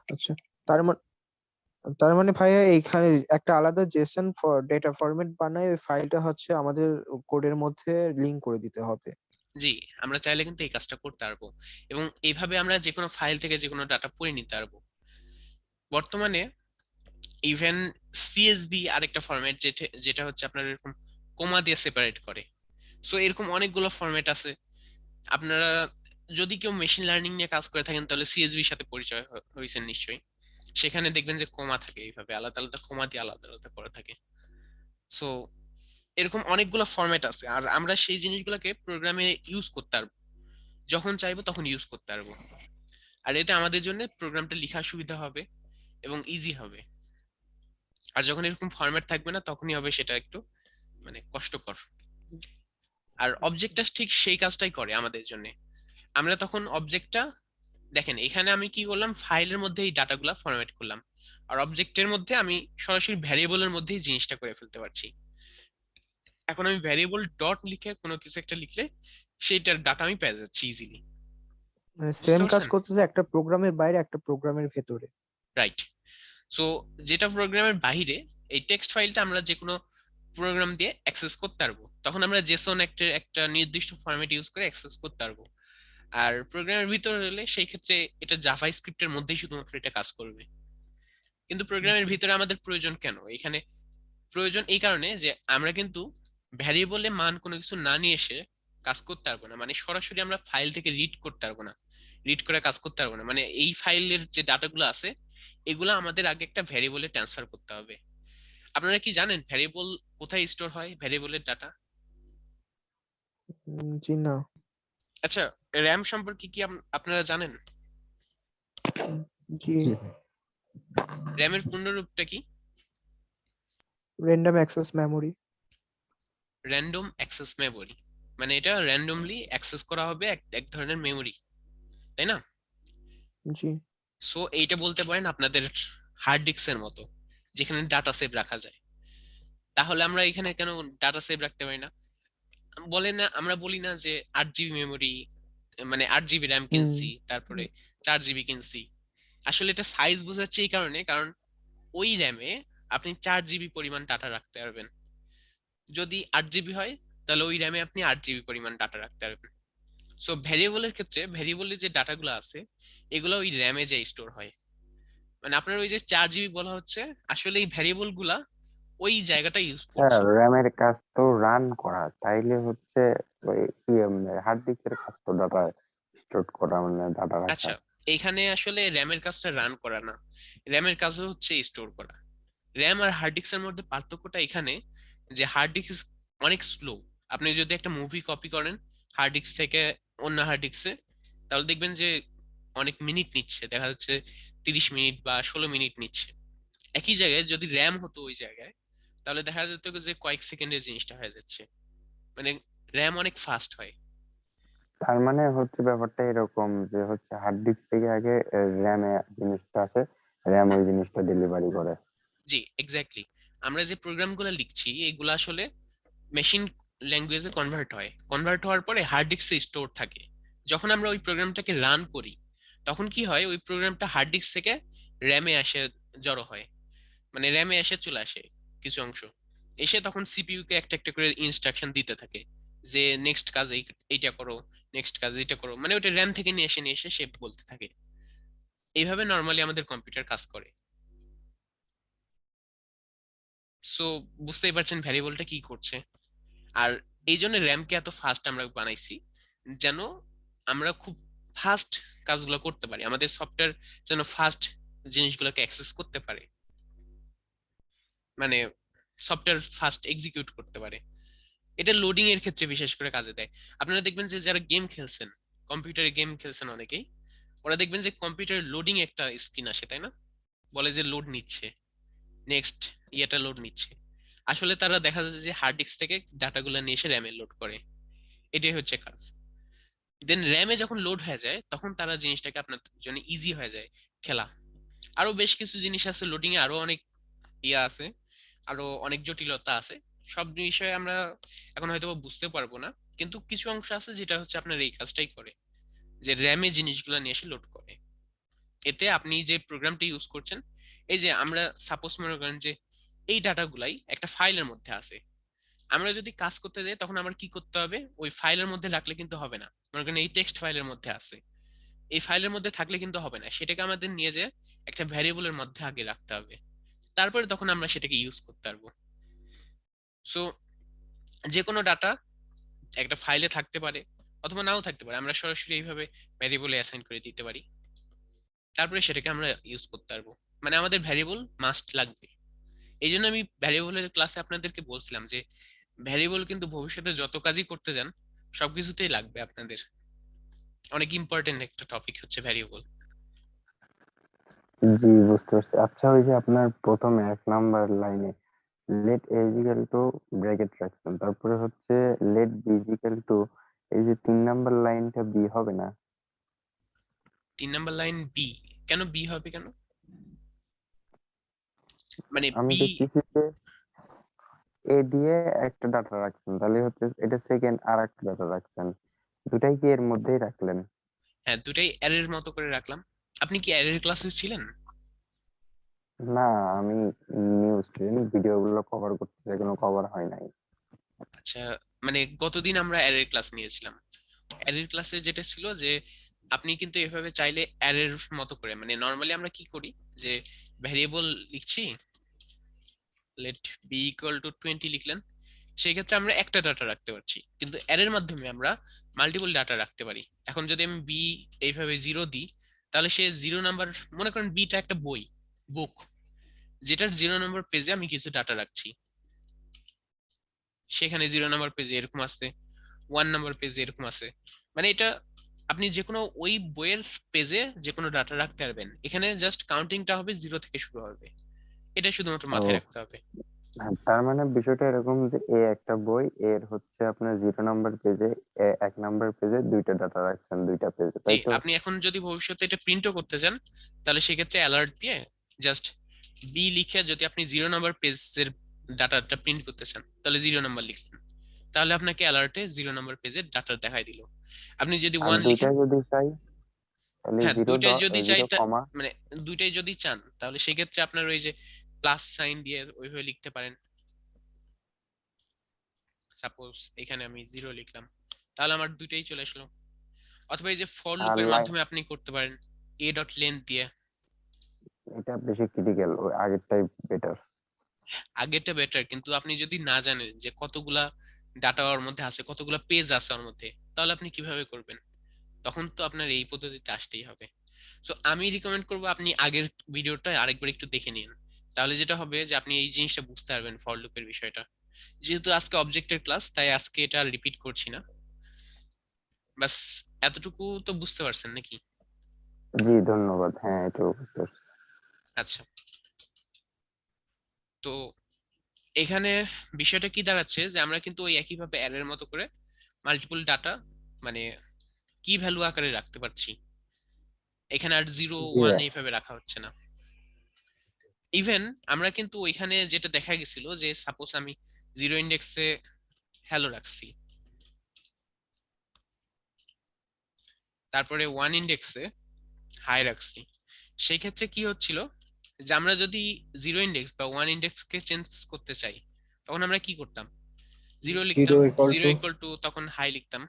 আচ্ছা, তার মানে তার মানে ভাইয়া এইখানে একটা আলাদা জেসন ডেটা ফরম্যাট বানায় ওই ফাইলটা হচ্ছে আমাদের কোডের মধ্যে লিংক করে দিতে হবে। জি, আমরা চাইলে কিন্তু এই কাজটা করতে পারবো, এবং এইভাবে আমরা যে কোনো ফাইল থেকে যে কোনো ডাটা পড়ে নিতে পারবো। বর্তমানে ইভেন সিএসভি আরেকটা ফরম্যাট, যেটা যেটা হচ্ছে আপনার এরকম কোমা দিয়ে সেপারেট করে। সো এরকম অনেকগুলো ফরম্যাট আছে। আপনারা যদি কেউ মেশিন লার্নিং নিয়ে কাজ করে থাকেন তাহলে সিএসভির সাথে পরিচয় হয়েছেন নিশ্চয়ই। সেখানে দেখবেন যে কোমা থাকে, এইভাবে আলাদা আলাদা কোমা দিয়ে আলাদা আলাদা করা থাকে। সো এরকম অনেকগুলো ফরম্যাট আছে, আর আমরা সেই জিনিসগুলোকে প্রোগ্রামে ইউজ করতে পারবো, যখন চাইবো তখন ইউজ করতে পারবো। আর এটা আমাদের জন্য প্রোগ্রামটা লেখার সুবিধা হবে এবং ইজি হবে। আর যখন এরকম ফরম্যাট থাকবে না তখনই হবে সেটা একটু মানে কষ্টকর। আর অবজেক্টটা ঠিক সেই কাজটাই করে আমাদের জন্য। আমরা তখন অবজেক্টটা, দেখেন এখানে আমি কি করলাম, ফাইলের মধ্যে এই ডাটাগুলা ফরম্যাট করলাম, আর অবজেক্টের মধ্যে আমি সরাসরি ভ্যারিয়েবলের মধ্যেই জিনিসটা করে ফেলতে পারছি। এখন আমি ভ্যারিয়েবল ডট লিখে কোনো কিছু একটা লিখলে সেইটার ডাটা আমি পেয়ে যাচ্ছি ইজিলি। মানে বুঝতে সেম কাজ পারছেন? করতেছে একটা প্রোগ্রামের বাইরে একটা প্রোগ্রামের ভেতরে। রাইট। সো যেটা প্রোগ্রামের বাইরে, এই টেক্সট ফাইলটা আমরা যে কোনো প্রোগ্রাম দিয়ে অ্যাক্সেস করতে পারবো, তখন আমরা জেসন একটা একটা নির্দিষ্ট ফরম্যাট ইউজ করে অ্যাক্সেস করতে পারবো। আর প্রোগ্রামের ভিতরে হলে সেই ক্ষেত্রে এটা জাভা স্ক্রিপ্টের মধ্যেই শুধুমাত্র এটা কাজ করবে। কিন্তু প্রোগ্রামের আচ্ছা। ভিতরে আমাদের প্রয়োজন কেন এখানে? প্রয়োজন এই কারণে যে আমরা কিন্তু ভ্যারিয়েবলে মান কোনো কিছু না নিয়ে এসে কাজ করতে পারবো না, মানে সরাসরি আমরা ফাইল থেকে রিড করতে পারবো না, রিড করে কাজ করতে পারবো না। মানে এই ফাইলের যে ডাটাগুলো আছে এগুলো আমাদের আগে একটা ভ্যারিয়েবলে ট্রান্সফার করতে হবে। আপনারা কি জানেন ভ্যারিয়েবল কোথায় স্টোর হয়, ভ্যারিয়েবলের ডাটা? জি না। আচ্ছা, র্যাম সম্পর্কে কি আপনারা জানেন? উম, জি। জি। র্যামের পূর্ণরূপটা কি? Random access memory. Random access memory. মানে এটা র্যান্ডমলি অ্যাক্সেস করা হবে এক এক ধরনের মেমোরি, তাই না? জি। সো এইটা বলতে পারেন আপনাদের হার্ড ডিস্কের মতো, যেখানে ডাটা সেভ রাখা যায়। তাহলে আমরা এখানে কেন ডাটা সেভ রাখতে পারি না? বলে না, আমরা বলি না যে 8 জিবি মেমোরি, মানে 8 জিবি র্যাম হুম। কিনছি, তারপরে 4 জিবি কিনছি। আসলে এটা সাইজ বোঝাচ্ছে এই কারণে, কারণ ওই র্যামে আপনি 4 জিবি পরিমাণ ডাটা রাখতে পারবেন। যদি 8 জিবি হয় তাহলে ওই র্যামে আপনি 8 জিবি পরিমাণ ডাটা রাখতে পারবেন। সো ভ্যারিয়েবলের ক্ষেত্রে ভ্যারিয়েবলের যে ডাটাগুলো আছে এগুলো ওই র্যামে যে স্টোর হয়। মানে আপনার ওই যে 4 জিবি বলা হচ্ছে, আসলে এই ভ্যারিয়েবল গুলা ওই জায়গাটা ইউজ স্যার, করছে। র্যামের কাজ তো রান করা, তাইলে হচ্ছে ওই কি হার্ড ডিস্কের কাজ তো ডাটা স্টোর করা, মানে ডাটা রাখা। আচ্ছা, এইখানে আসলে র্যামের কাজটা রান করা না, র্যামের কাজ হচ্ছে স্টোর করা। র্যাম আর হার্ড ডিস্কের মধ্যে পার্থক্যটা এখানে যে হার্ড ডিস্ক অনেক স্লো। আপনি যদি একটা মুভি কপি করেন হার্ড ডিস্ক থেকে অন্য হার্ড ডিস্কে, তাহলে দেখবেন যে অনেক মিনিট নিচ্ছে, দেখা যাচ্ছে 30 মিনিট বা 16 মিনিট নিচ্ছে। একই জায়গায় যদি র্যাম হতো ওই জায়গায়, তাহলে দেখা যেত যে কয়েক সেকেন্ডে জিনিসটা হয়ে যাচ্ছে। মানে র্যাম অনেক ফাস্ট হয়। তার মানে হচ্ছে ব্যাপারটা এরকম যে হচ্ছে হার্ড ডিস্ক থেকে আগে র্যামে জিনিসটা আসে, র্যাম হুম, ওই জিনিসটা ডেলিভারি করে। জি এক্স্যাক্টলি। আমরা যে প্রোগ্রামগুলো লিখছি এগুলো আসলে মেশিন ল্যাঙ্গুয়েজে কনভার্ট হয়, কনভার্ট হওয়ার পরে হার্ড ডিস্কে স্টোর থাকে। যখন আমরা ওই প্রোগ্রামটাকে রান করি তখন কি হয়, ওই প্রোগ্রামটা হার্ড ডিস্ক থেকে র্যামে আসে জড়ো হয়, মানে র্যামে এসে চলে আসে কিছু অংশ, এসে তখন সিপিইউ কে একটা একটা করে ইনস্ট্রাকশন দিতে থাকে যে নেক্সট কাজ এইটা করো, নেক্সট কাজ এইটা করো, মানে ওটা র্যাম থেকে নিয়ে এসে সে বলতে থাকে। এইভাবে নর্মালি আমাদের কম্পিউটার কাজ করে। সো বুঝতেই পারছেন ভ্যারিয়েবলটা কি করছে। আর এই জন্য র্যামকে এত ফাস্ট আমরা বানাইছি, যেন আমরা খুব ফাস্ট কাজগুলো করতে পারি, আমাদের সফটওয়্যার যেন ফাস্ট জিনিসগুলোকে অ্যাক্সেস করতে পারে, মানে সফটওয়্যার ফাস্ট এক্সিকিউট করতে পারে। এটা লোডিং এর ক্ষেত্রে বিশেষ করে কাজে দেয়। আপনারা দেখবেন যে যারা গেম খেলছেন, কম্পিউটারে গেম খেলছেন অনেকেই, ওরা দেখবেন যে কম্পিউটারে লোডিং একটা স্ক্রিন আসে, তাই না? বলে যে লোড নিচ্ছে, নেক্সট ইয়েটা লোড নিচ্ছে। আসলে তারা দেখা যাচ্ছে যে হার্ড ডিস্ক থেকে ডাটাগুলো নিয়ে এসে র্যামে লোড করে। এটাই হচ্ছে কাজ। দেন র্যামে যখন লোড হয়ে যায় তখন তারা জিনিসটাকে আপনার জন্য ইজি হয়ে যায় খেলা। আরো বেশ কিছু জিনিস আছে লোডিং এ, আরো অনেক ইয়া আছে, আরো অনেক জটিলতা আছে। সব বিষয়ে আমরা এখন হয়তো বা বুঝতে পারবো না, কিন্তু কিছু অংশ আছে যেটা হচ্ছে আপনার এই কাজটাই করে, যে র্যামে জিনিসগুলো নিয়ে এসে লোড করে। এতে আপনি যে প্রোগ্রামটি ইউজ করছেন, এই যে আমরা সাপোজ মনে করেন যে এই ডাটাগুলাই একটা ফাইলের মধ্যে আছে, আমরা যদি কাজ করতে যাই তখন আমার কি করতে হবে, ওই ফাইলের মধ্যে রাখলে কিন্তু হবে না। মনে করেন এই টেক্সট ফাইলের মধ্যে আছে, এই ফাইলের মধ্যে থাকলে কিন্তু হবে না, সেটাকে আমাদের নিয়ে যে একটা ভ্যারিয়েবলের মধ্যে আগে রাখতে হবে, তারপরে তখন আমরা সেটাকে ইউজ করতে পারবো। সো যে কোনো ডাটা একটা ফাইলে থাকতে পারে অথবা নাও থাকতে পারে, আমরা সরাসরি এইভাবে ভ্যারিয়েবলে অ্যাসাইন করে দিতে পারি, তারপরে সেটাকে আমরা ইউজ করতে পারবো। মানে আমাদের ভ্যারিয়েবল মাস্ট লাগবে। এই জন্য আমি ভ্যারিয়েবলের ক্লাসে আপনাদেরকে বলছিলাম যে ভ্যারিয়েবল কিন্তু ভবিষ্যতে যত কাজই করতে যান সবকিছুতেই লাগবে আপনাদের। অনেক ইম্পর্টেন্ট একটা টপিক হচ্ছে ভ্যারিয়েবল। জি, বুঝতে পারছি। আচ্ছা, ওই যে আপনার প্রথমে 1 নাম্বার লাইনে let a is equal to bracket রাখছেন, তারপরে হচ্ছে let b is equal to, এই যে 3 নাম্বার লাইনটা b হবে না? 3 নাম্বার লাইন বি, কেন বি হবে কেন? মানে আমি বি, দেখতেছি যে a দিয়ে একটা ডাটা রাখছেন, তাহলে হচ্ছে এটা সেকেন্ড আর একটা ডাটা রাখছেন, দুটাই কি এর মধ্যেই রাখলেন? হ্যাঁ দুটাই অ্যারের মতো করে রাখলাম। আপনি কি অ্যারের ক্লাসে ছিলেন? না, আমি নিউ স্টুডেন্ট, ভিডিও গুলো কভার করতেছি, এখনো কভার হয় নাই। আচ্ছা, মানে গতদিন আমরা অ্যারের ক্লাস নিয়েছিলাম। অ্যারের ক্লাসে যেটা ছিল যে আপনি কিন্তু এভাবে চাইলে অ্যারের মতো করে, মানে নরমালি আমরা কি করি যে ভ্যারিয়েবল লিখছি, লেট বি ইকুয়াল টু 20 লিখলেন, সেই ক্ষেত্রে আমরা একটা ডাটা রাখতে পারছি, কিন্তু অ্যারের মাধ্যমে আমরা মাল্টিপল ডাটা রাখতে পারি। এখন যদি আমি বি এইভাবে 0 দিই, তাহলে সে 0 নাম্বার, মনে করেন বিটা একটা বই, বুক, যেটার 0 নম্বর পেজে আমি কিছু ডাটা রাখছি, সেখানে 0 নম্বর পেজে এরকম আছে, 1 নম্বর পেজে এরকম আছে। মানে এটা আপনি যে কোনো ওই বইয়ের পেজে যে কোনো ডাটা রাখতে পারবেন, এখানে জাস্ট কাউন্টিংটা হবে 0 থেকে শুরু হবে, এটা শুধুমাত্র ও, মাথায় রাখতে হবে। হ্যাঁ, তার মানে বিষয়টা এরকম যে এ একটা বই, এর হচ্ছে আপনার 0 নাম্বার পেজে, 1 নাম্বার পেজে দুইটা ডাটা রাখছেন, দুইটা পেজে, জি, তাই তো? আপনি এখন যদি ভবিষ্যতে এটা প্রিন্টও করতে চান, তাহলে সেক্ষেত্রে অ্যালার্ট দিয়ে জাস্ট বি লিখে, যদি আপনি 0 নম্বর পেজের ডাটাটা প্রিন্ট করতে চান তাহলে 0 নম্বর লিখলেন, তাহলে আপনাকে অ্যালার্টে 0 নম্বর পেজের ডাটা দেখাই দিল। আপনি যদি আর 1 লিখেন, দুইটাই যদি চাই তাহলে হ্যাঁ জিরো দুইটাই যদি চাই, জিরো কমা। মানে দুইটাই যদি চান তাহলে সেই ক্ষেত্রে আপনার ওই যে প্লাস সাইন দিয়ে ওইভাবে লিখতে পারেন। সাপোজ এখানে আমি 0 লিখলাম, তাহলে আমার দুইটাই চলে আসলো। অথবা এই যে ফর আর লুপের লাইন, মাধ্যমে আপনি করতে পারেন এ ডট লেন্থ দিয়ে। এটা বেশি ক্রিটিক্যাল, ওই আগেরটাই বেটার। আগেরটা বেটার, কিন্তু আপনি যদি না জানেন যে কতগুলা ডাটা ওর মধ্যে আছে, কতগুলা পেজ আছে ওর মধ্যে, তাহলে আপনি কিভাবে করবেন? তখন তো আপনার এই পদ্ধতিতে আসতেই হবে। সো আমি রিকমেন্ড করবো আপনি আগের ভিডিওটা আরেকবার একটু দেখে নিন, তাহলে যেটা হবে যে আপনি এই জিনিসটা বুঝতে পারবেন ফর লুপের বিষয়টা। যেহেতু আজকে অবজেক্টের ক্লাস, তাই আজকে এটা রিপিট করছি না, বাস এতটুকু তো বুঝতে পারছেন নাকি? জি, ধন্যবাদ। হ্যাঁ, এটাও বুঝতে পারছি। আচ্ছা, তো এখানে বিষয়টা কি দাঁড়াচ্ছে যে আমরা কিন্তু ওই একইভাবে অ্যারের মতো করে মাল্টিপল ডাটা, মানে কি ভ্যালু আকারে রাখতে পারছি, এখানে আর 0 জি 1 ভাই। এইভাবে রাখা হচ্ছে না। ইভেন আমরা কিন্তু ওইখানে যেটা দেখা গেছিল যে সাপোজ আমি 0 ইন্ডেক্সে হ্যালো রাখছি, তারপরে 1 ইন্ডেক্সে হাই রাখছি, সেই ক্ষেত্রে কি হচ্ছিল যে আমরা যদি 0 ইন্ডেক্স বা 1 ইন্ডেক্সকে চেঞ্জ করতে চাই, তখন আমরা কি করতাম, 0 লিখতাম, zero equal 0 to equal to তখন হাই লিখতাম।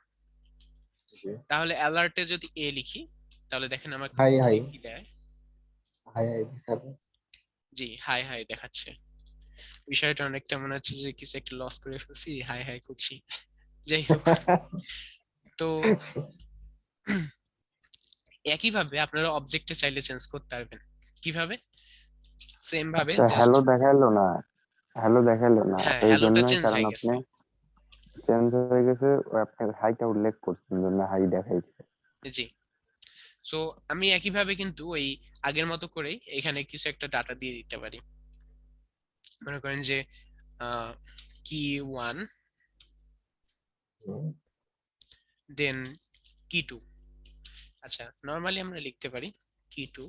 তাহলে অ্যালার্টে যদি এ লিখি, তাহলে দেখেন আমাকে হাই হাই কি দেয়। হাই হাই দেখাবে। জি, হাই হাই দেখাচ্ছে। বিষয়টা অনেকটা মনে হচ্ছে যে কিছু একটা লস করে ফেলছি, হাই হাই করছি। যাই হোক, তো একইভাবে আপনারা অবজেক্টে চাইলে চেঞ্জ করতে পারবেন। কিভাবে? সেম ভাবে আচ্ছা, জাস্ট, হ্যালো দেখাইলো না, হ্যালো দেখাইলো না, হ্যাঁ এই হ্যালোটা জন্যই, চেঞ্জ কারণ হয়ে আপনি গেছে। চেঞ্জ হয়ে গেছে, ওই আপনার হাইটা উল্লেখ করছেন জন্য হাই দেখাইছে। জি, সো আমি একইভাবে কিন্তু ওই আগের মতো করেই এখানে কিছু একটা ডাটা দিয়ে দিতে পারি। মনে করেন যে কি 1 দেন কি 2। আচ্ছা, নরমালি আমরা লিখতে পারি কি 2।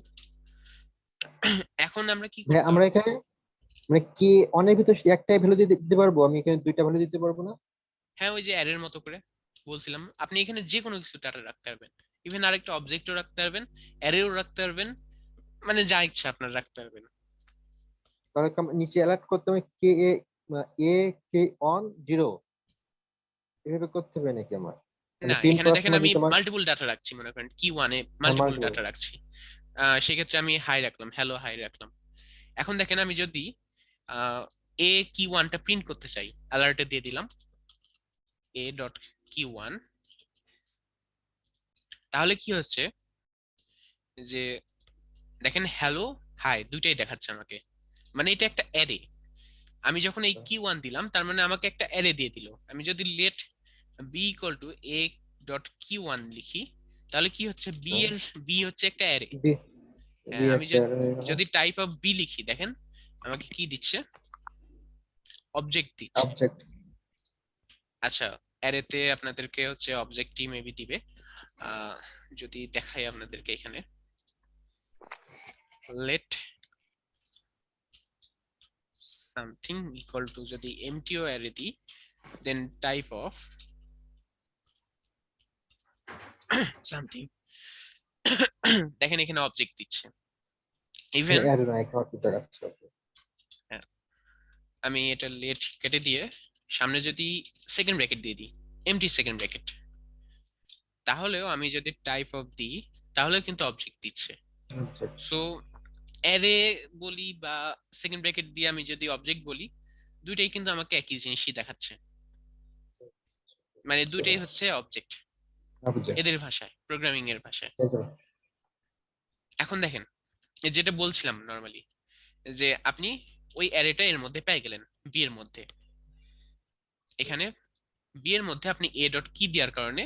এখন আমরা কি হ্যাঁ করতে আমরা পারবো? এখানে মানে কি অনেক ভিতর একটাই ভ্যালু দিতে পারবো, আমি এখানে দুইটা ভ্যালু দিতে পারবো না? হ্যাঁ, ওই যে অ্যারের মতো করে বলছিলাম, আপনি এখানে যে কোনো কিছু ডাটা রাখতে পারবেন, ইভেন আরেকটা অবজেক্টও রাখতে পারবেন, অ্যারেও রাখতে পারবেন, মানে যা ইচ্ছা আপনার রাখতে পারবেন। তাহলে নিচে অ্যালার্ট করতে হবে কে এ কে অন 0 এভাবে করতে হবে নাকি আমার, মানে না, প্রিন্ট এখানে করার দেখেন সময় আমি যে তোমার মাল্টিপল ডাটা রাখছি, মনে করেন কি ওয়ানে হ্যাঁ মাল্টিপল মাল্টিপল ডাটা রাখছি। সেক্ষেত্রে আমি হাই রাখলাম, হ্যালো হাই রাখলাম। এখন দেখেন আমি যদি এ কি ওয়ানটা প্রিন্ট করতে চাই, অ্যালার্টে দিয়ে দিলাম এ ডট কি ওয়ান, তাহলে কি হচ্ছে যে দেখেন হ্যালো হাই দুইটাই দেখাচ্ছে আমাকে, মানে এটা একটা অ্যারে। আমি যখন এই কি ওয়ান দিলাম তার মানে আমাকে একটা অ্যারে দিয়ে দিল। আমি যদি let B equal to A dot কি ওয়ান লিখি, তাহলে কি হচ্ছে বি হচ্ছে একটা অ্যারে। বি বি আমি একটা হয়ে গেল যদি টাইপ অফ বি লিখি, দেখেন আমাকে কি দিচ্ছে, অবজেক্ট দিচ্ছে। অবজেক্ট। আচ্ছা, অ্যারেতে আপনাদেরকে হচ্ছে অবজেক্টই মেবি দিবে। যদি দেখাই আপনাদেরকে এখানে, লেট সামথিং ইকুয়াল টু, যদি এমটিও অ্যারে দিই, দেন টাইপ অফ সামথিং, দেখেন এখানে অবজেক্ট দিচ্ছে। ইভেন এর না একটা অটো রাখছে। আমি এটা লেট কেটে দিয়ে সামনে যদি সেকেন্ড ব্র্যাকেট দিয়ে দিই, এমটি সেকেন্ড ব্র্যাকেট, তাহলেও আমি যদি টাইপ অফ দিই তাহলেও কিন্তু অবজেক্ট দিচ্ছে। সো অ্যারে বলি বা সেকেন্ড ব্র্যাকেট দিয়ে আমি যদি অবজেক্ট বলি, দুইটাই কিন্তু আমাকে একই জিনিসই দেখাচ্ছে, মানে দুইটাই হচ্ছে অবজেক্ট অবজেক্ট এদের ভাষায়, প্রোগ্রামিং এর ভাষায়। এখন দেখেন যেটা বলছিলাম নরমালি, যে আপনি ওই অ্যারেটা এর মধ্যে পেয়ে গেলেন, বি এর মধ্যে। এখানে বি এর মধ্যে আপনি এ ডট কি দেওয়ার কারণে,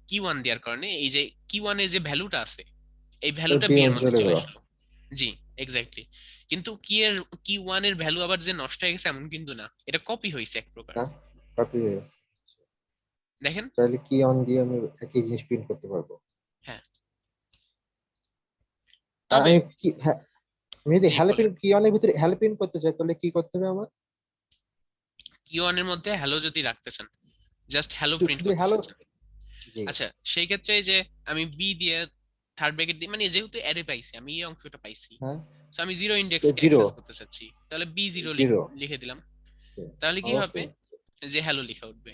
কি ওয়ান দেওয়ার কারণে, এই যে কি ওয়ানের যে ভ্যালুটা আছে, এই ভ্যালুটা বি এর মধ্যে চলে আসলো। জি, এক্স্যাক্টলি। কিন্তু কি ওয়ান এর ভ্যালু আবার যে নষ্ট হয়ে গেছে এমন কিন্তু না, এটা কপি হয়েছে এক প্রকার। কপি দেখেন, তাহলে কি অন দিয়ে আমি একই জিনিস প্রিন্ট করতে পারবো। হ্যাঁ, আর তবে আমি কি হ্যাঁ, আমি যদি জি হ্যালো বলেন, প্রিন্ট কি অনের ভিতরে হ্যালো প্রিন্ট করতে চাই তাহলে কি করতে হবে আমার? কি ওয়ান এর মধ্যে হ্যালো যদি রাখতে চান, জাস্ট হ্যালো প্রিন্ট শুধু করতে হ্যালো। চাচ্ছেন, জি আচ্ছা সেই ক্ষেত্রে এই যে আমি বি দিয়ে থার্ড ব্র্যাকেট দিয়ে, মানে যেহেতু অ্যারে পাইছি আমি, এই অংশটা পাইছি, হ্যাঁ সো আমি জিরো ইন্ডেক্সকে জিরো অ্যাক্সেস করতে চাচ্ছি, তাহলে বি জিরো জিরো লিখে দিলাম। তাহলে কি হবে, যে হ্যালো লেখা উঠবে।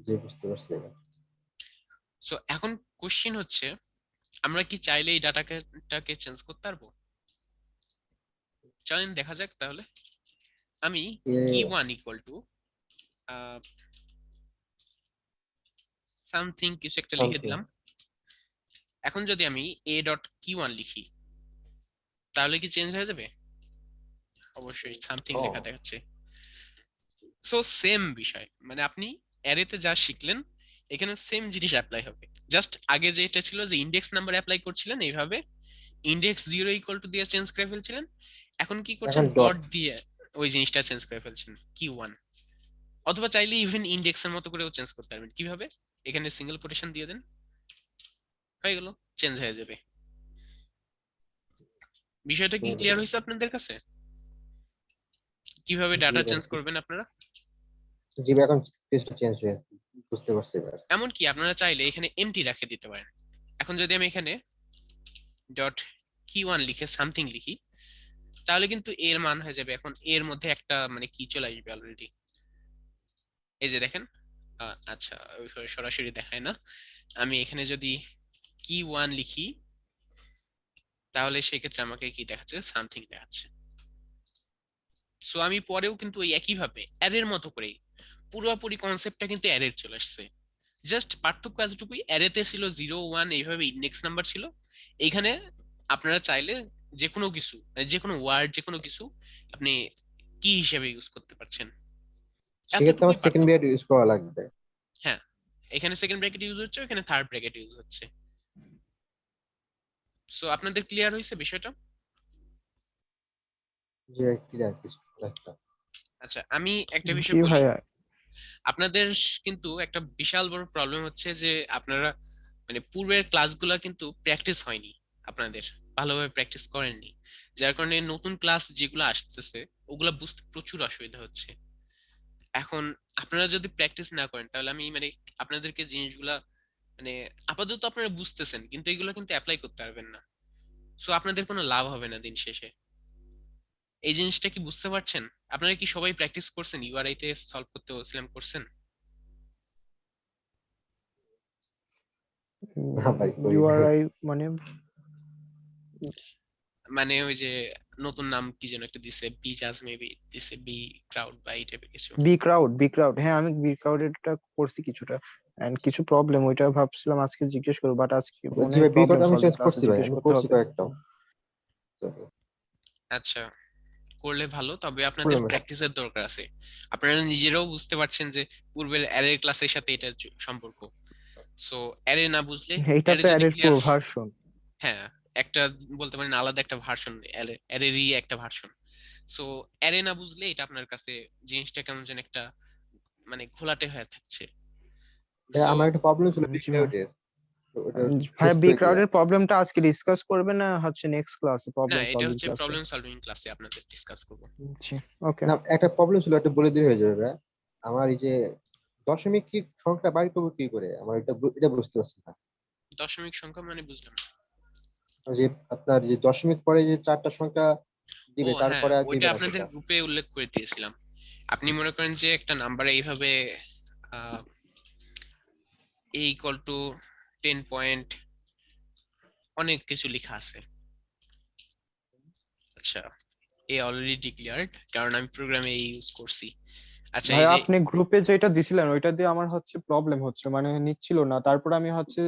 জি বুঝতে পারছি এবার। সো এখন কোশ্চেন হচ্ছে, আমরা কি চাইলে এই ডাটাটাকে চেঞ্জ করতে পারবো? চলেন দেখা যাক তাহলে। আমি কি ওয়ান ইকুয়াল টু সামথিং কিছু একটা লিখে something দিলাম। এখন যদি আমি এ ডট কি ওয়ান লিখি, তাহলে কি চেঞ্জ হয়ে যাবে? অবশ্যই সামথিং লেখা দেখাচ্ছে। সো সেম বিষয়, মানে আপনি অ্যারেতে যা শিখলেন এখানে সেম জিনিস অ্যাপ্লাই হবে। জাস্ট আগে যেটা ছিল যে ইন্ডেক্স নাম্বার অ্যাপ্লাই করছিলেন এইভাবে, ইন্ডেক্স জিরো ইকুয়াল টু দিয়ে চেঞ্জ করে ফেলছিলেন, এখন কি করছেন, এখন ডট ডট দিয়ে ওই জিনিসটা চেঞ্জ করে ফেলছেন কি ওয়ান। অথবা চাইলে ইভেন ইন্ডেক্সের মতো করেও চেঞ্জ করতে পারবেন। কিভাবে? এখানে সিঙ্গেল কোটেশন দিয়ে দেন, হয়ে গেল, চেঞ্জ হয়ে যাবে। বিষয়টা কি ক্লিয়ার হয়েছে আপনাদের কাছে? কিভাবে ডাটা চেঞ্জ করবেন আপনারা? জি এখন কিছুটা চেঞ্জ হয়ে বুঝতে পারছি এবার। এমনকি আপনারা চাইলে এখানে এমটি রেখে দিতে পারেন। এখন যদি আমি এখানে ডট কি ওয়ান লিখে সামথিং লিখি, তাহলে কিন্তু এর মান হয়ে যাবে, এখন এর মধ্যে একটা মানে কি চলে আসবে অলরেডি। এই যে দেখেন, আচ্ছা সরাসরি দেখায় না, আমি এখানে যদি কি ওয়ান লিখি তাহলে সেক্ষেত্রে আমাকে কি দেখাচ্ছে, সামথিং দেখাচ্ছে। সো আমি পরেও কিন্তু ওই একইভাবে অ্যারের মতো করে পুরোপুরি কনসেপ্টটা কিন্তু অ্যারের চলে আসছে। জাস্ট পার্থক্য এতটুকুই, অ্যারেতে ছিল জিরো ওয়ান এইভাবে ইন্ডেক্স নাম্বার ছিল, এইখানে আপনারা চাইলে যে কোনো কিছু, মানে যে কোনো ওয়ার্ড, যে কোনো কিছু আপনি কি হিসেবে ইউজ করতে পারছেন, সেক্ষেত্রে এতটুকুই আমার সেকেন্ড পার্থক্য। বিয়ার ইউজ করা লাগবে। হ্যাঁ, এখানে সেকেন্ড ব্র্যাকেট ইউজ হচ্ছে, এখানে থার্ড ব্র্যাকেট ইউজ হচ্ছে। সো আপনাদের ক্লিয়ার হয়েছে বিষয়টা? যে ক্লিয়ার কিছু একটা। আচ্ছা, আমি একটা বিষয় জি বলি, ভাইয়া। আপনাদের কিন্তু একটা বিশাল বড় প্রবলেম হচ্ছে যে আপনারা মানে পূর্বের ক্লাসগুলো কিন্তু প্র্যাকটিস হয়নি, আপনাদের ভালোভাবে প্র্যাকটিস করেননি, যার কারণে নতুন ক্লাস যেগুলো আসতেছে ওগুলা বুঝতে প্রচুর অসুবিধা হচ্ছে। এখন আপনারা যদি প্র্যাকটিস না করেন তাহলে আমি মানে আপনাদেরকে জিনিসগুলা মানে আপাতত আপনারা বুঝতেছেন কিন্তু এগুলো কিন্তু অ্যাপ্লাই করতে পারবেন না। সো আপনাদের কোনো লাভ হবে না দিন শেষে। এই জিনিসটা কি বুঝতে পারছেন? আপনারা কি সবাই প্র্যাকটিস করছেন? ইউআরআই তে সলভ করতে বলছিলাম, করছেন? না ভাই করি নাই। ইউআরআই মানে মানে ওই যে নতুন নাম কি যেন একটা দিছে, বি জাজ মেবি দিছে, বি ক্রাউড বা এই টাইপের কিছু। বি ক্রাউড, হ্যাঁ আমি বি ক্রাউডেরটা করছি কিছুটা, এন্ড কিছু প্রবলেম ওইটা ভাবছিলাম আজকে জিজ্ঞেস করবো, বাট আজকে মনে জি হয় ভাই বিকট প্রবলেম আমি সলভিং চেঞ্জ ক্লাসে করছি ভাই, জিজ্ঞেস আমি করতে করছি হবে। কয়েকটাও। আচ্ছা, করলে ভালো, তবে আপনাদের করলাম ভাই। প্র্যাকটিসের দরকার আছে। আপনারা নিজেরাও বুঝতে পারছেন যে পূর্বের অ্যারে ক্লাসের সাথে এটা সম্পর্ক। সো অ্যারে না বুঝলে, এইটা অ্যারে তো যদি অ্যাডের ক্লিয়ার, পুরো ভার্সন। হ্যাঁ একটা বলতে পারেন আলাদা একটা ভার্সন, অ্যারেরই একটা ভার্সন। সো অ্যারে না বুঝলে এটা আপনার কাছে জিনিসটা কেমন যেন একটা মানে ঘোলাটে হয়ে থাকছে। সো আমার একটা প্রবলেম ছিল বিগ জি ভাই। ক্রাউডের, তো ওটা ভাই ফেস বি করে দিলাম। ক্রাউডের প্রবলেমটা আজকে ডিসকাস করবে না হচ্ছে নেক্সট ক্লাসে, না, প্রবলেম এটা সলভিং হচ্ছে ক্লাসে? প্রবলেম সলভিং ক্লাসে আপনাদের ডিসকাস করব। জি ওকে। না একটা প্রবলেম ছিল, একটা বলে দিলে হয়ে যাবে ভাই। আমার এই যে দশমিক কি সংখ্যা বাইর করবো কি করে, আমার এটা বুঝতে পারছি না। দশমিক সংখ্যা মানে বুঝলাম না। ওই যে আপনার যে দশমিক পরে যে চারটা সংখ্যা ও দিবে হ্যাঁ, তারপরে আর ওইটা দিবে না আপনাদের সেটা। গ্রুপে উল্লেখ করে দিয়েছিলাম। আপনি মনে করেন যে একটা নাম্বারে এইভাবে এ ইকুয়াল টু 10 পয়েন্ট অনেক কিছু লেখা আছে। আচ্ছা, এ অলরেডি ডিক্লেয়ার্ড, কারণ আমি প্রোগ্রামে ইউজ করছি। আচ্ছা, ভাই এই যে আপনি গ্রুপে যেটা দিছিলেন ওইটা দিয়ে আমার হচ্ছে প্রবলেম হচ্ছে, মানে নিচ্ছিল না, তারপর আমি হচ্ছে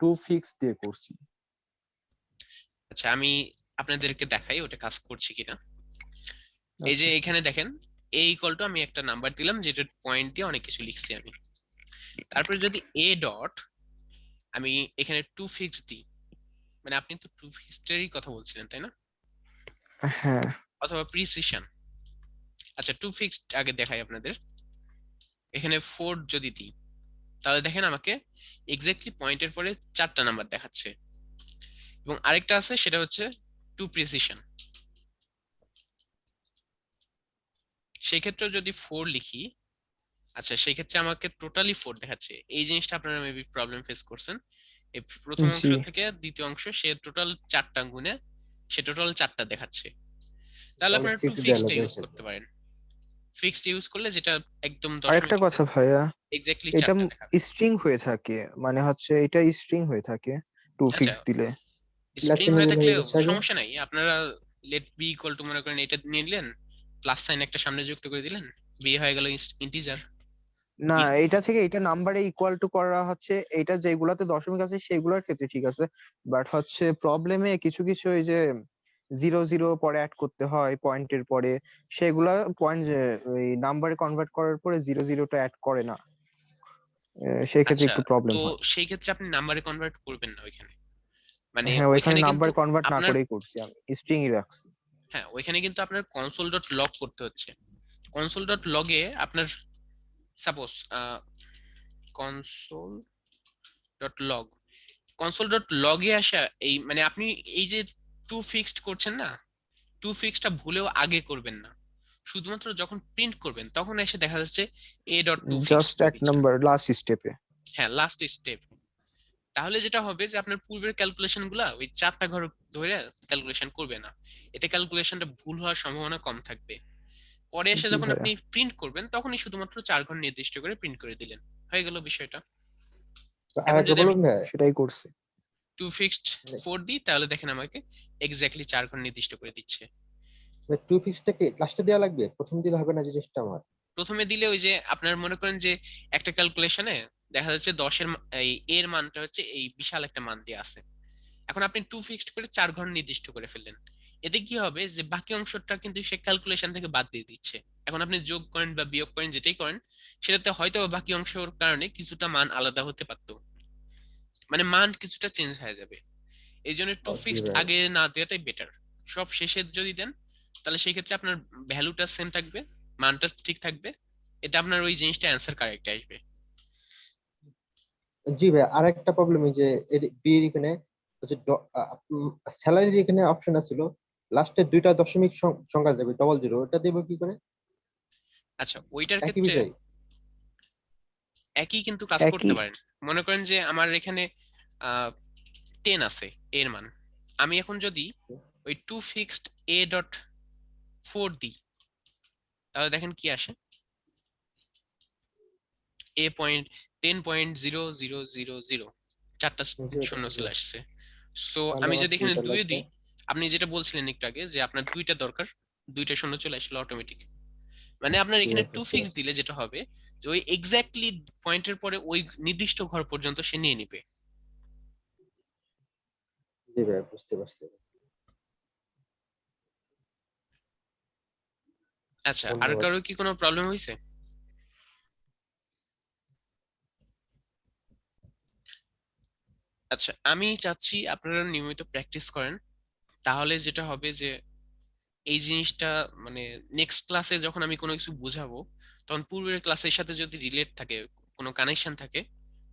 টু ফিক্স দিয়ে করছি। আচ্ছা আমি আপনাদেরকে দেখাই ওটা কাজ করছে কিনা। এই যে আচ্ছা এখানে দেখেন, এ ইকুয়াল টু আমি একটা নাম্বার দিলাম যেটা পয়েন্ট দিয়ে অনেক কিছু লিখছি আমি। তারপরে যদি এ ডট আমি এখানে টু ফিক্স দিই, মানে আপনি তো টু ফিক্সডেরই কথা বলছিলেন তাই না, হ্যাঁ অথবা প্রিসিশন। আচ্ছা টু ফিক্সড আগে দেখাই আপনাদের। এখানে 4 যদি দিই, তাহলে দেখেন আমাকে এক্স্যাক্টলি পয়েন্টের পরে 4টা নাম্বার দেখাচ্ছে। এবং আরেকটা আছে সেটা হচ্ছে টু প্রিসিশন, সেই ক্ষেত্রে যদি 4 লিখি, আচ্ছা সেই ক্ষেত্রে আমাকে টোটালি 4 দেখাচ্ছে। এই জিনিসটা আপনারা মেবি প্রবলেম ফেস করছেন। এই প্রথম অংশ জি থেকে দ্বিতীয় অংশ সে টোটাল 4টা গুণে সে টোটাল 4টা দেখাচ্ছে। তাহলে তাহলে আপনারা টু ফিক্স দেওয়া ফিক্সড লাগবে ইউজ করতে সেটা। পারেন। ফিক্সড ইউজ করলে যেটা একদম আরেকটা দশমিকের কথা ভাইয়া, এক্স্যাক্টলি এটা 4টা দেখাবে। স্ট্রিং হয়ে থাকে, মানে হচ্ছে এটা স্ট্রিং হয়ে থাকে টু আচ্ছা, ফিক্স দিলে। স্ট্রিং লাস্টে হয়ে মিলে থাকলেও যাচ্ছে আগে। সমস্যা নাই, আপনারা লেট বি ইকুয়াল টু মনে করেন এটা নিয়ে নিলেন, প্লাস সাইন একটা সামনে যুক্ত করে দিলেন, বি হয়ে গেল ইন্টিজার। না ইজি। এটা থেকে এটা নাম্বারে ইকুয়াল টু করা হচ্ছে, এটা যেগুলাতে দশমিক আছে সেগুলোর ক্ষেত্রে ঠিক আছে, বাট হচ্ছে প্রবলেমে কিছু কিছু এই যে জিরো জিরো পরে অ্যাড করতে হয় পয়েন্টের পরে, সেগুলা পয়েন্ট ওই নাম্বারে কনভার্ট করার পরে জিরো জিরোটা অ্যাড করে না, সেই ক্ষেত্রে আচ্ছা, একটু প্রবলেম তো হয়। সেই ক্ষেত্রে আপনি নাম্বারে কনভার্ট করবেন না ওইখানে, মানে হ্যাঁ ওইখানে ওইখানে কিন্তু নাম্বার কনভার্ট না আপনার, করেই করছি, আমি স্ট্রিংই রাখছি। হ্যাঁ ওইখানে কিন্তু আপনার কনসোল ডট লগ করতে হচ্ছে। কনসোল ডট লগে আপনার suppose console dot log, console dot লগে আসা এই মানে আপনি এই যে টু ফিক্সড করছেন না, টু ফিক্সডটা ভুলেও আগে করবেন না। শুধুমাত্র যখন প্রিন্ট করবেন তখন এসে দেখা যাচ্ছে A dot to fixed just করে এক দিচ্ছেন। নাম্বার লাস্ট স্টেপে। হ্যাঁ লাস্ট স্টেপ। তাহলে যেটা হবে যে আপনার পূর্বের ক্যালকুলেশন গুলা ওই 4টা ঘর ধরে ক্যালকুলেশন করবে না, এতে ক্যালকুলেশনটা ভুল হওয়ার সম্ভাবনা কম থাকবে। পরে এসে জি যখন ভাইয়া আপনি প্রিন্ট করবেন তখনই শুধুমাত্র 4 ঘর নির্দিষ্ট করে প্রিন্ট করে দিলেন, হয়ে গেল বিষয়টা। তো আর এখন একটা যদি আমি বলুন ভাই, সেটাই করছি। টু ফিক্সড মানে 4 দিই তাহলে দেখেন আমাকে এক্স্যাক্টলি 4 ঘর নির্দিষ্ট করে দিচ্ছে। টু ফিক্সটাকে লাস্টে দেওয়া লাগবে, প্রথম দিলে হবে না জিনিসটা আমার। প্রথমে দিলে ওই যে আপনার মনে করেন যে একটা ক্যালকুলেশনে দেখা যাচ্ছে 10 এই এর মানটা হচ্ছে এই বিশাল একটা মান দিয়ে আছে, এখন আপনি টু ফিক্সড করে 4 ঘর নির্দিষ্ট করে ফেললেন। এতে কি হবে যে বাকি অংশটা কিন্তু সে ক্যালকুলেশন থেকে বাদ দিয়ে দিচ্ছে। এখন আপনি যোগ করেন বা বিয়োগ করেন যেটাই করেন, সেটাতে হয়তো বাকি অংশের কারণে কিছুটা মান আলাদা হতে পারতো, মানে মান কিছুটা চেঞ্জ হয়ে যাবে। এই জন্য টু জি ফিক্সড ভাই। আগে না দেওয়াটাই বেটার। সব শেষে যদি দেন তাহলে সেই ক্ষেত্রে আপনার ভ্যালুটা সেম থাকবে, মানটা ঠিক থাকবে, এটা আপনার ওই জিনিসটা অ্যান্সার কারেক্ট আসবে। জি ভাই আর একটা প্রবলেম এই যে বিয়ের এখানে হচ্ছে স্যালারির এখানে অপশন আছিল, লাস্টে দুইটা দশমিক সংখ্যা যাবে ডবল জিরো, ওটা দেবো কি করে? আচ্ছা ওইটার একই ক্ষেত্রে বিষয়। একই কিন্তু কাজ করতে একই। পারেন। মনে করেন যে আমার এখানে 10 আছে এর মান, আমি এখন যদি ওই টু ফিক্সড এ ডট 4 দিই, তাহলে দেখেন কি আসে, এ পয়েন্ট 10.0000, চারটা শূন্য চলে আসছে। সো তাহলে আমি আমার যদি এখানে 2টা 2 লাগবে। দিই, আপনি যেটা বলছিলেন একটু আগে যে আপনার 2টা দরকার, 2টা শূন্য চলে আসলে অটোমেটিক। মানে আপনার ঠিক এখানে আছে, টু ঠিক ফিক্স আছে। দিলে যেটা হবে যে ওই এক্স্যাক্টলি পয়েন্টের পরে ওই নির্দিষ্ট ঘর পর্যন্ত সে নিয়ে নিবে। জি ভাই, বুঝতে পারছি। আচ্ছা, আর ধন্যবাদ। কারো কি কোনো প্রবলেম হয়েছে? আচ্ছা, আমি চাচ্ছি আপনারা নিয়মিত প্র্যাকটিস করেন, তাহলে যেটা হবে যে এই জিনিসটা মানে নেক্সট ক্লাসে যখন আমি কোনো কিছু বুঝাবো, তখন পূর্বের ক্লাসের সাথে যদি রিলেট থাকে, কোনো কানেকশন থাকে,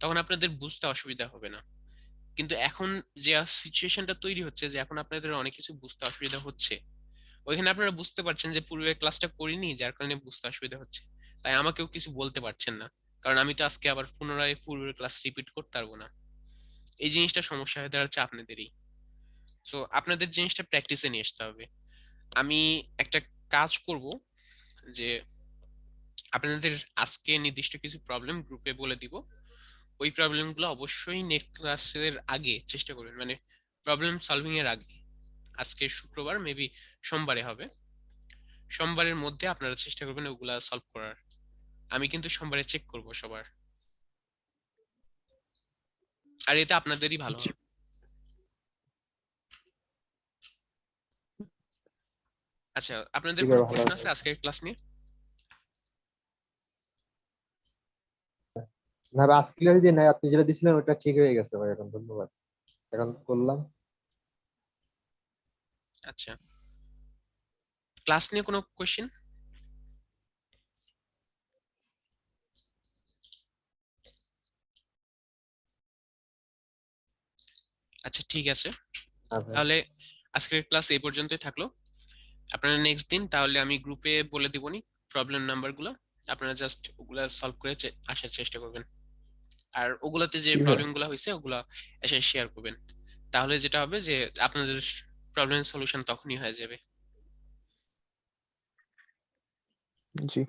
তখন আপনাদের বুঝতে অসুবিধা হবে না। কিন্তু এখন যে সিচুয়েশনটা তৈরি হচ্ছে যে এখন আপনাদের অনেক কিছু বুঝতে অসুবিধা হচ্ছে, ওইখানে আপনারা বুঝতে পারছেন যে পূর্বের ক্লাসটা করিনি, যার কারণে বুঝতে অসুবিধা হচ্ছে, তাই আমাকেও কিছু বলতে পারছেন না, কারণ আমি তো আজকে আবার পুনরায় পূর্বের ক্লাস রিপিট করতে পারবো না। এই জিনিসটা সমস্যা হয়ে দাঁড়াচ্ছে আপনাদেরই। সো আপনাদের জিনিসটা প্র্যাকটিসে নিয়ে আসতে হবে। আমি একটা কাজ করব যে আপনাদের আজকে নির্দিষ্ট কিছু প্রবলেম গ্রুপে বলে দিব, ওই প্রবলেমগুলো অবশ্যই নেক্সট ক্লাসের আগে চেষ্টা করবেন, মানে প্রবলেম সলভিং এর আগে। আজকে শুক্রবার, মেবি সোমবারে হবে, সোমবারের মধ্যে আপনারা চেষ্টা করবেন ওগুলা সলভ করার। আমি কিন্তু সোমবারে চেক করব সবার, আর এতে আপনাদেরই ভালো জি হবে। আচ্ছা, আপনাদের জি ভাই, কোনো ভালো প্রশ্ন আছে। আছে আজকের ক্লাস নিয়ে? না ভাই, আজকে যদি নাই, আপনি যেটা দিছিলেন ওটা ঠিক হয়ে গেছে ভাই, এখন ধন্যবাদ। এখন করলাম। আচ্ছা, ক্লাস নিয়ে কোনো কোয়েশ্চেন? আচ্ছা, ঠিক আছে, হ্যাঁ ভাই। তাহলে আজকের ক্লাস এই পর্যন্তই থাকলো। আপনারা নেক্সট দিন তাহলে আমি গ্রুপে বলে দিবনি প্রবলেম নাম্বারগুলো, আপনারা জাস্ট ওগুলা সলভ করে আসার চেষ্টা করবেন, আর ওগুলাতে যে জি ভাইয়া। প্রবলেমগুলো হয়েছে ওগুলা এসে শেয়ার করবেন। তাহলে যেটা হবে যে আপনাদের প্রবলেম সলিউশন তখনই হয়ে যাবে। জি।